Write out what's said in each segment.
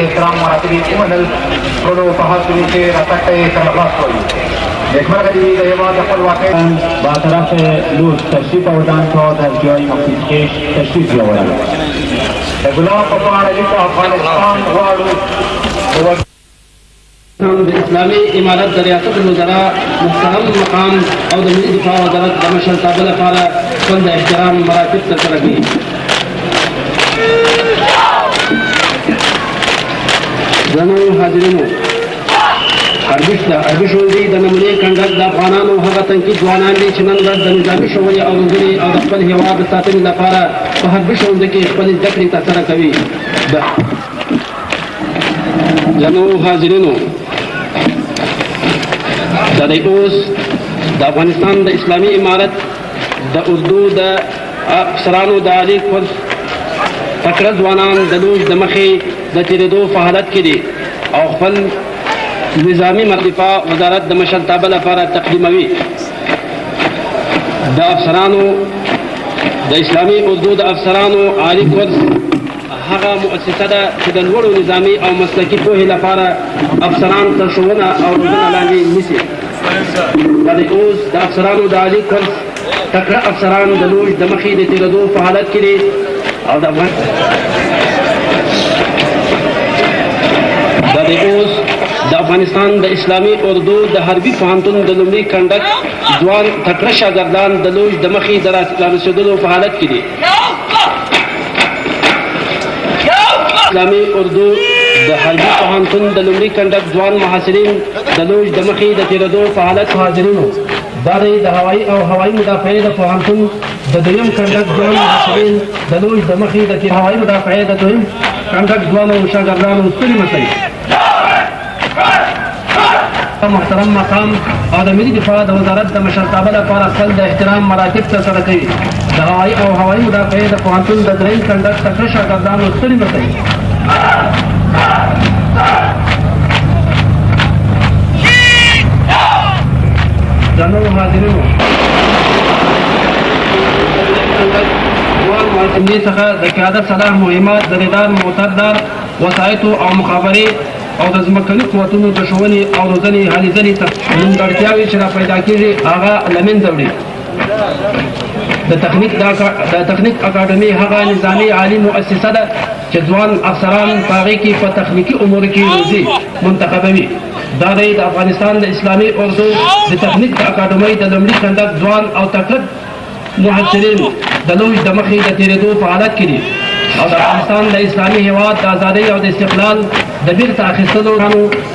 احترام مراتبی ومنل ټولو په هر څه کې راتګ ته سره خلاص کړو. نیکمرغه دې وي د هېواد د خپلواکۍ با طرف لوز تشریف آوردند تا در جای مقصودکش تشریف بیاورند. د ګلاب په پاڼه دې په افغانستان غواړو د اسلامي امارت د ریاست الوزرا محترم مقام او د ملي دفاع وزارت د مشرتابه لپاره خپل د احترام مراتب ترسره کوي. درنو حاضرینو، عربي ښوونځي د نمونې کنډک د افغانانو هغه تنکي ځوانان دي چې نن ورځ د نظامي ښوونې او روزنې او د خپل هېواد د ساتنې لپاره په حربي ښوونځي کې خپلې زده کړې ترسره کوي. درنو حاضرینو، دا دی اوس د افغانستان د اسلامي امارت د اردو د افسرانو د عالي کورس تکړه ځوانان د لوژ د مخې د تېرېدو په حالت کې دي او خپل نظامي دفاع وزارت د مشرتابه لپاره تقدیموي. د افسرانو د اسلامي اردو د افسرانو عالي کورس هغه مؤسسه ده چې د لوړو نظامي او مسلکي پوهې لپاره افسران تر ښوونه او روزنه لاندې نیسي. دا د اوس د افسرانو د عالي کورس تکړه افسران د لوژ د مخې د تېرېدو په حالت کې دي او د افغانستان د اسلامي اردو د حربي پوهنتون د لومړي کنډک ځوان تکړه شاګردان د لوژ د مخې د رارسېدلو په حالت کې دي. اسلامي اردو د حربي پوهنتون د لومړي کنډک ځوان محصلین د لوژ د مخې د تېرېدو په حالت حاضرینو. دا دی د هوایي او هوایي مدافعې د پوهنتون د دویم کنډک ځوان محصلین د لوژ د مخې د هوایي مدافعې د دویم کنډک ځوانو شاګردانو ستړي مسئ محترم مقام او د ملي دفاع د وزارت د مشرتابه لپاره خپل د احترام مراتب ترسره کوي. د هوایي او هوایي مدافعې د پوهنتون د دریم کنډک تکړه شاګردانو ستړي مسئ درنو حاضرینو، ځوان محصلین څخه د قیادت صلاح مهمات د ریدار موتردار وسایطو او مخابرې او د ځمکني قوتونو د ښوونې او روزنې هلې ځلې نیمګړتیاوې چې را پیدا کېږي هغه له منځه وړي. د تخنیک اکاډمي هغه نظامي عالي مؤسسه ده چې ځوان افسران په هغې کې په تخنیکي امورو کې روزي منتخبوي. دا دی د افغانستان د اسلامي اردو د تخنیک د اکاډمۍ د لومړي کنډک ځوان او تکړه محصلین د لوژ د مخې د تېرېدو په حالت کې دي او د افغانستان د اسلامي هېواد د ازادۍ او د استقلال د بیرته اخیستلو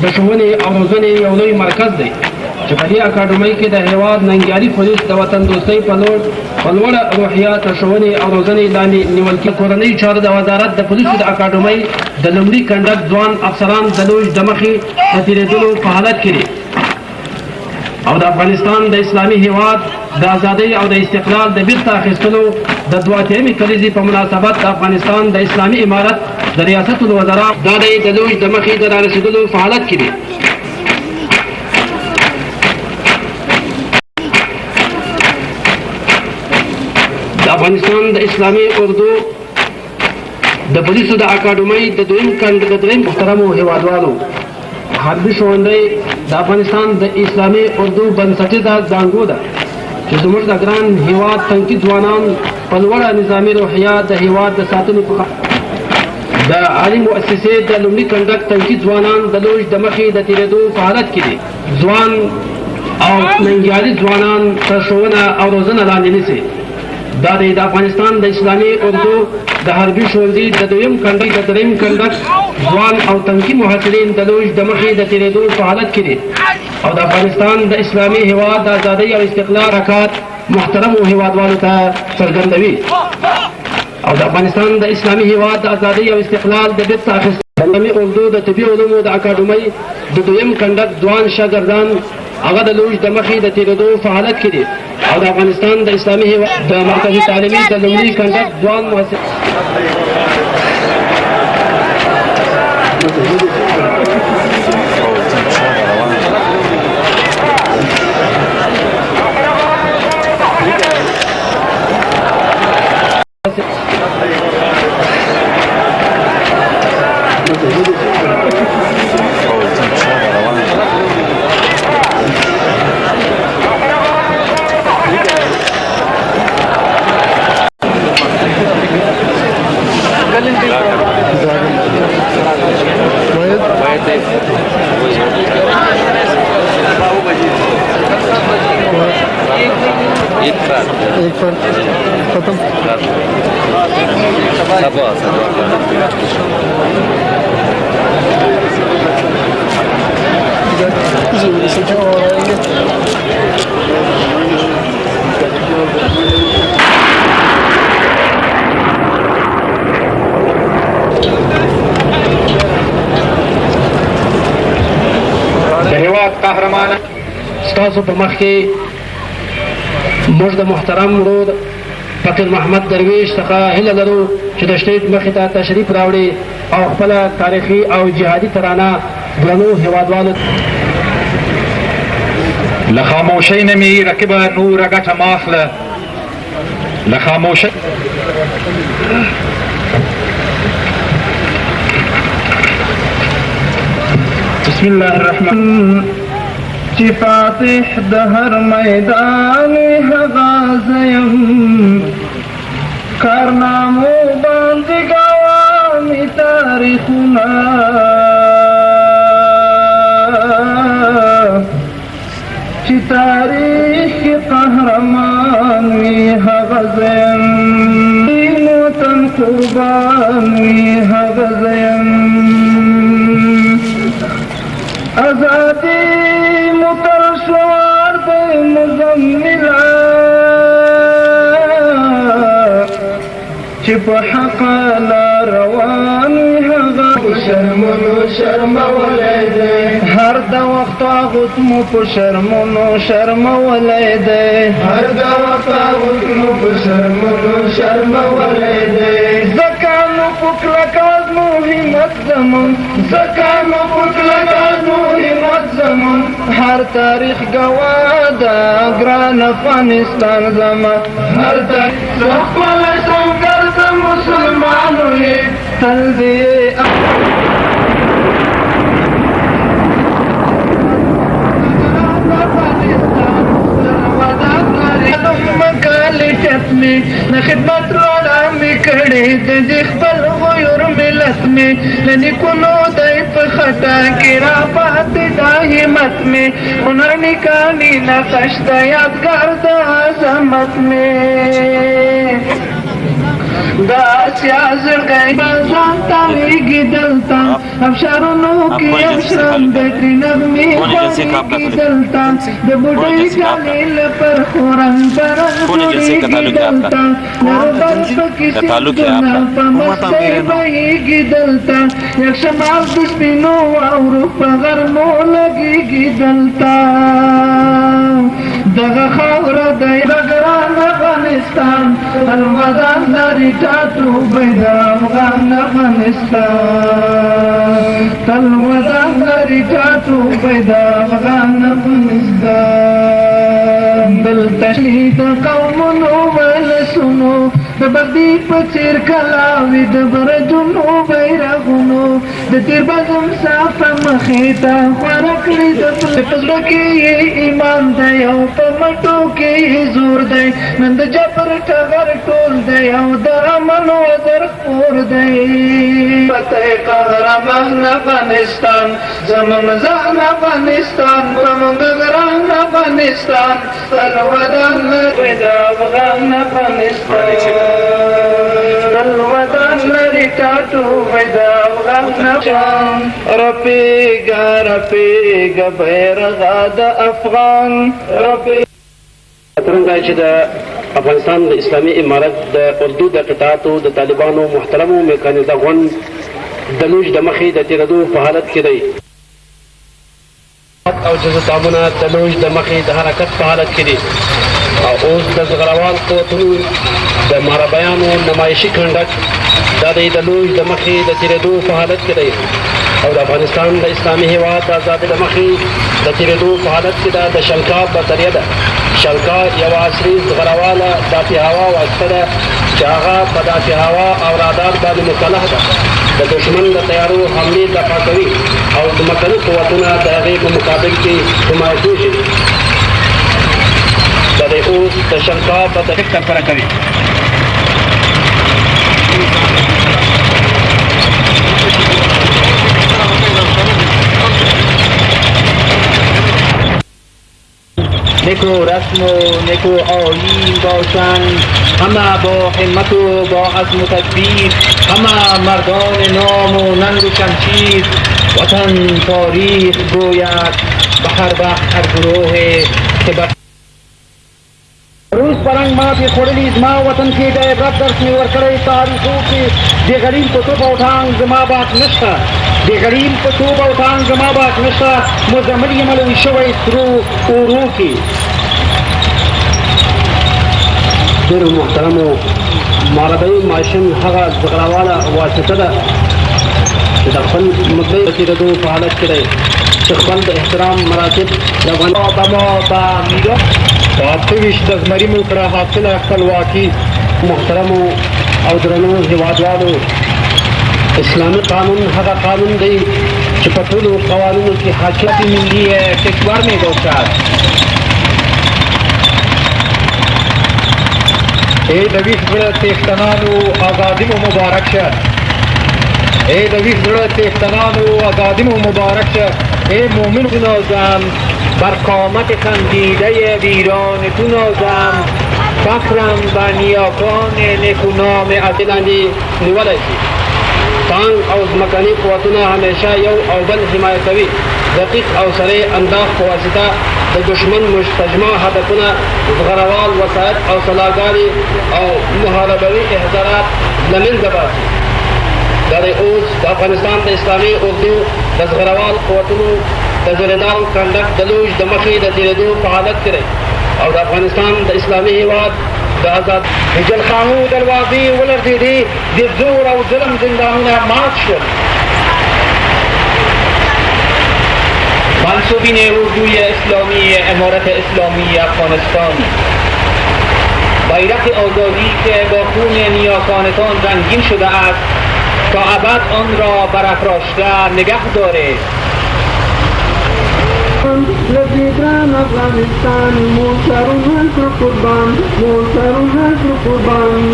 د ښوونې او روزنې یو لوی مرکز دی چې په دې اکاډمۍ کې د هېواد ننګیالي پولیس د وطن دوستۍ په لوړه روحیه تر ښوونې او روزنې لاندې نیول کېږي. کورنۍ چارو د وزارت د پولیسو د اکاډمۍ د لومړي کنډک ځوان افسران د لوژ د مخې د تېرېدلو په حالت کې دي او د افغانستان د اسلامي هېواد د ازادۍ او د استقلال د بیرته اخیستلو د 82مې کلیزې په مناسبت د افغانستان د اسلامي امارت د ریاست الوزرا دا دی د لوژ د مخې د رارسېدلو په حالت کې دي. د افغانستان د اسلامي اردو د پولیسو د اکاډمۍ د دویم محترمو هېوادوالو، حربي ښوونځی د افغانستان د اسلامي اردو بنسټیزه ځانګو ده چې زموږ د ګران هېواد تنکي ځوانان په لوړه نظامي روحیه د هېواد د ساتنې په د عالي مؤسسې د لومړي کنډک تنکي ځوانان د لوژ د مخې د تېرېدو په حالت کې دي. ځوان او ننګیالي ځوانان تر ښوونه او روزنه لاندې نیسي. دا دی د افغانستان د اسلامي اردو د حربي ښوونځي د دویم کنډک د دریم کنډک ځوان او تنکي محصلین د لوژ د مخې د تېرېدو په حالت کې دي او د افغانستان د اسلامي هېواد د ازادۍ او استقلال حرکات محترمو هېوادوالو ته څرګندوي او د افغانستان د اسلامي هېواد د ازادۍ او استقلال د بیرته اخیستلو د اسلامي اردو د طبي علومو د اکاډمۍ د دویم کنډک ځوان شاګردان هغه د لوژ د مخې د تېرېدو په حالت کې دي او د افغانستان د اسلامي هېواد د مرکزي تعلیمي د لومړي کنډک ځوان محصل Gracias. قهرمان ستاسو په مخ کې موږ د محترم ورور فقیر محمد درویش څخه هیله لرو چې د سټیج مخې ته تشریف راوړي او خپله تاریخي او جهادي ترانه درنو هیوادوالو له خاموشۍ نه مې رقیبه نوره ګټه مه اخله له خاموشۍ بسم الله الرحمن چې فاتح د هر میدان هغه زیم کارنامو باندې ګوامي تاریخونه چې تاریخ قهرمان وي هغه زیم وطن قربان وي هغه زیم آزادی متل شوار د مزملا چې په حق لا روان هغه شرمولی دی هر د وخت هغوت مو په شرمونو شرمولی دی هر د وخت هغوت مو په شرمونو شرمولی دی ځکه نو په کلکه زمو همت زمون ځکه نو په کلکه زمو همت زمون هر تاریخ ګواه ده ګران افغانستان زما هر تاریخ خپله سنګر د مسلمانو یې تل دې میں نہ خدمت روڑا میں کھڑے دے خپل غیور ملت میں لنی کنو دای په خطا کې را پاتې د همت میں هنر نکانی نقش د یادګار د عظمت میں دا سیاست گئی بازان تاویگی دلتا افشارونو کی افشرم بیٹی نغمی خوانیگی دلتا دا بڑی کالیل پر خورن برن خوریگی دلتا نربر پکیسی دنا پمستی بایگی دلتا یک شمال دسپینو آورو پغرمو لگیگی دلتا دغه خاوره دی بګران افغانستان المدان لري ټاټو بيد افغان افغانستان المدان لري ټاټو بيد افغان افغانستان بل تشهید قومونو ولسونو د بغدی په څیر کلاوي د برجونو بیرغونو د تیر بزم صافه مخې ته خوره کړي د پزړه کې ایمان دی او په مټو کې زور دی نن د جبر ټغر ټول دی او د امن و در خور دی فتح قهرمان افغانستان زمون ځان افغانستان زمون ګران افغانستان الودان لري د افغان افغانستان الودان لري ټاټو د افغان افغان رپیګا رپیګا بیرغه د افغان څرنګه چې د افغانستان د اسلامي امارت د اردو د قطاعاتو د طالبانو محترمو میکانیزه غونډ د لوج د مخې د تېرېدو په حالت کې دی او جزو تامونه د لوج د مخې د حرکت په حالت کې دي او اوس د زغروال قوتونو د ماربیانو نمایشي کنډک دا د لوج د مخې د تېرېدو په حالت کې دی او د افغانستان د اسلامي هېواد د ازادۍ د مخې د تېرېدو په حالت کې ده د شلکا بطریه ده شلکا یوه عصري زغرواله دافع هوا واسطه ده چې هغه په دافع هوا او رادار باندې مسلح ده د دشمن د تیارو حملې دفاع کوي او د مکني قوتونه د هغې په مقابل کې حمایتېږي دا دی اوس د شلکا بطریه ترسره کوي نکو رسم و نکو آیین باشند، همه با همت و با عزم و تدبیر، همه مردان نام و ننگ و شمشیر. وطن تاریخ گوید به هر وقت هر گروه که بر روز پرنگ ماتی خوڑلی زما وطن کی د عبرت درس می ورکړی تاریخو کې د غریب په توپ او ټانګ زما باک نشته، د غریب په توپ او ټانګ زما باک نشته، مزمل یم لوی شوی ترو اورو کې. ډېرو محترمو ماربۍ ماشین هغه زغرواله واسطه ده چې د خپل مدعي رسېدو په حالت کې دی چې خپل د احترام مراتب د افغانستان په 28 د زمري مو کړه حاصله خپلواکي. محترمو او درنو هېوادوالو، اسلامي قانون هغه قانون دی چې په ټولو قوانینو کې حاکمیت ملی کشور میں باشد. ای د ویښ زړه څښتنانو آزادي مو مبارک شه، ای د ویښ زړه څښتنانو آزادي مو مبارک شه. ای مومن نازم بر قامت خندیده ویران تو نازم، فخرم بر نیاکان نیکونام عدلندی نیولی شي. تانک او ځمکني قوتونه همیشه یو او بل حمایه کوي. دقیق او سریع انداز په واسطه د دشمن مستجمع هدفونه، زغروال وسایط او سلاګانې او محاربوي احضارات له منځه باسي. دا د اوس د افغانستان د اسلامي اردو د زغروال قوتونو د زریدان کنډک د لوژ د مخې د تېرېدو په حالت کې دی او د افغانستان د اسلامي هېواد د آزاد جلخانو دروازې ولړزېدې، د زور او ظلم زندانونه مات شول. منصوبین اردوی اسلامی امارت اسلامی افغانستان، بیرق آزادی که با خون نیاکانتان رنگین شده است تا ابد آن را برافراشته نگه دارید. لبیدان افغانستان موسرون هر قربان، موسرون هر قربان.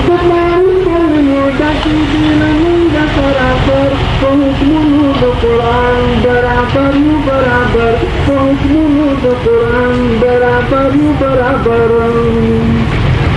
دفعان کلمو دکی دیلمون دسرافر، فحکمونو د قرآن برابر یو برابر، فحکمونو د قرآن برابر یو برابر.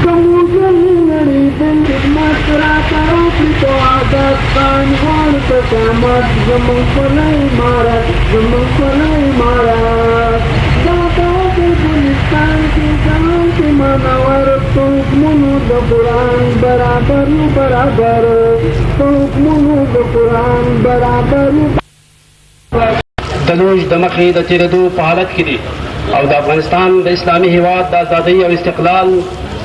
کموزن نړۍ د خدمت راته وکړي تو عادت بانوال په قیامت زموږ خپله عمارت، زموږ خپله عمارت. دا په افغانستان کې زموږ کې مانور په حکمونو د قرآن برابر یو برابر، په حکمونو د قرآن برابر یو د لوژ د مخې د تېرېدو په حالت کې دي او د افغانستان د اسلامي هېواد د ازادۍ او استقلال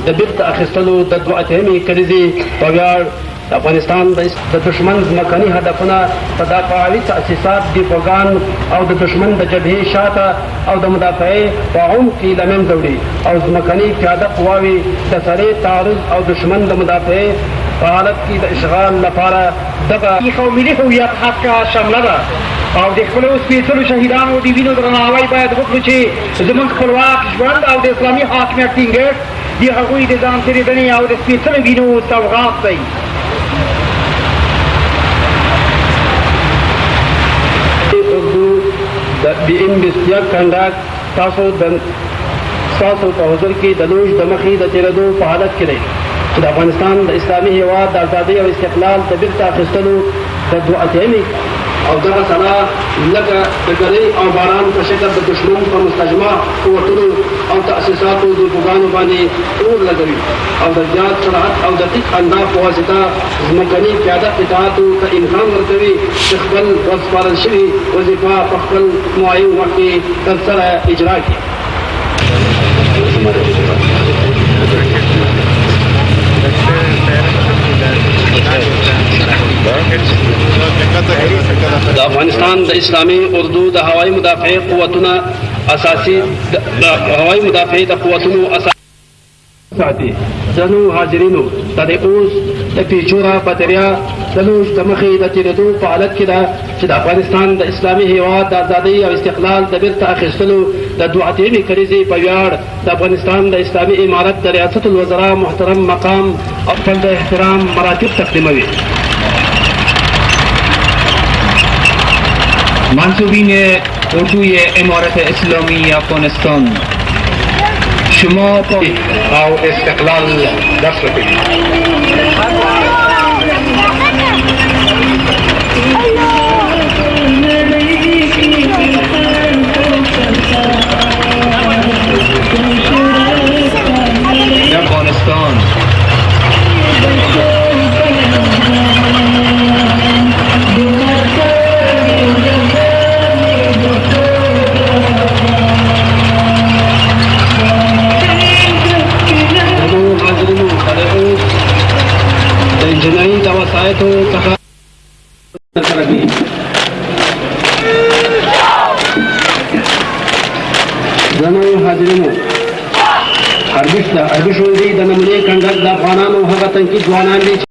د بیرته اخیستلو د دوه اتمې کلیزې په ویاړ د افغانستان د دشمن ځمکني هدفونه په دفاعي تاسیسات، دیپوګان او د دشمن د جبهې شاته او د مدافعې په عمق کې له منځه وړي او ځمکني پیاده قواوې د سریع تعرض او دشمن د مدافعې په حالت کې د اشغال لپاره دغه ملي هویت حق شامله ده او د خپلو سپېڅلو شهیدانو د وینو درناوی باید وکړو چې زموږ خپلواک ژوند او د اسلامي حاکمیت ټینګښت د هغوی د ځان تېرېدنې او د سپېڅلو وینو سوغات دی. اردو د BM21 کنډک تاسو په حضور کې د لوژ د مخې د تېرېدو په حالت کې دی چې د افغانستان د اسلامي هېواد د ازادۍ او استقلال د بیرته اخیستلو د دوه اتمې او دغه سره لکه د ګلۍ او باران په شکل د دشمن په مستجمع قوتونو او تاسیساتو دیپوګانو باندې اور لګوي او د زیات سرعت او دقیق انداز په واسطه ځمکني پیاده اطاعتو ته امکان ورکوي چې خپل ورسپارل شوي وظیفه په خپل معین وخت کې ترسره اجرا کړي. د افغانستان د اسلامي اردو د هوایي مدافعې قوتونه اساسي د هوایي مدافعې د قوتونو اساسي ساتي. درنو حاضرینو، دا د اوس د پیچوره بطریا د لوژ د مخې د تېرېدو په حالت کې ده چې د افغانستان د اسلامي هېواد د ازادۍ او استقلال د بیرته اخیستلو د دوه اتمې کلیزې په ویاړ د افغانستان د اسلامي امارت د ریاست الوزرا محترم مقام او خپل د احترام مراتب تقدیموي. منصوبین اردوی امارت اسلامی افغانستان، شما او استقلال درس وکړي. افغانستان د انجنیری د وسایطو څخه سره دي. درنو حاضرینو، حربي ښوونځي د نمونې کنډک د افغانانو هغه تنکي ځوانان دي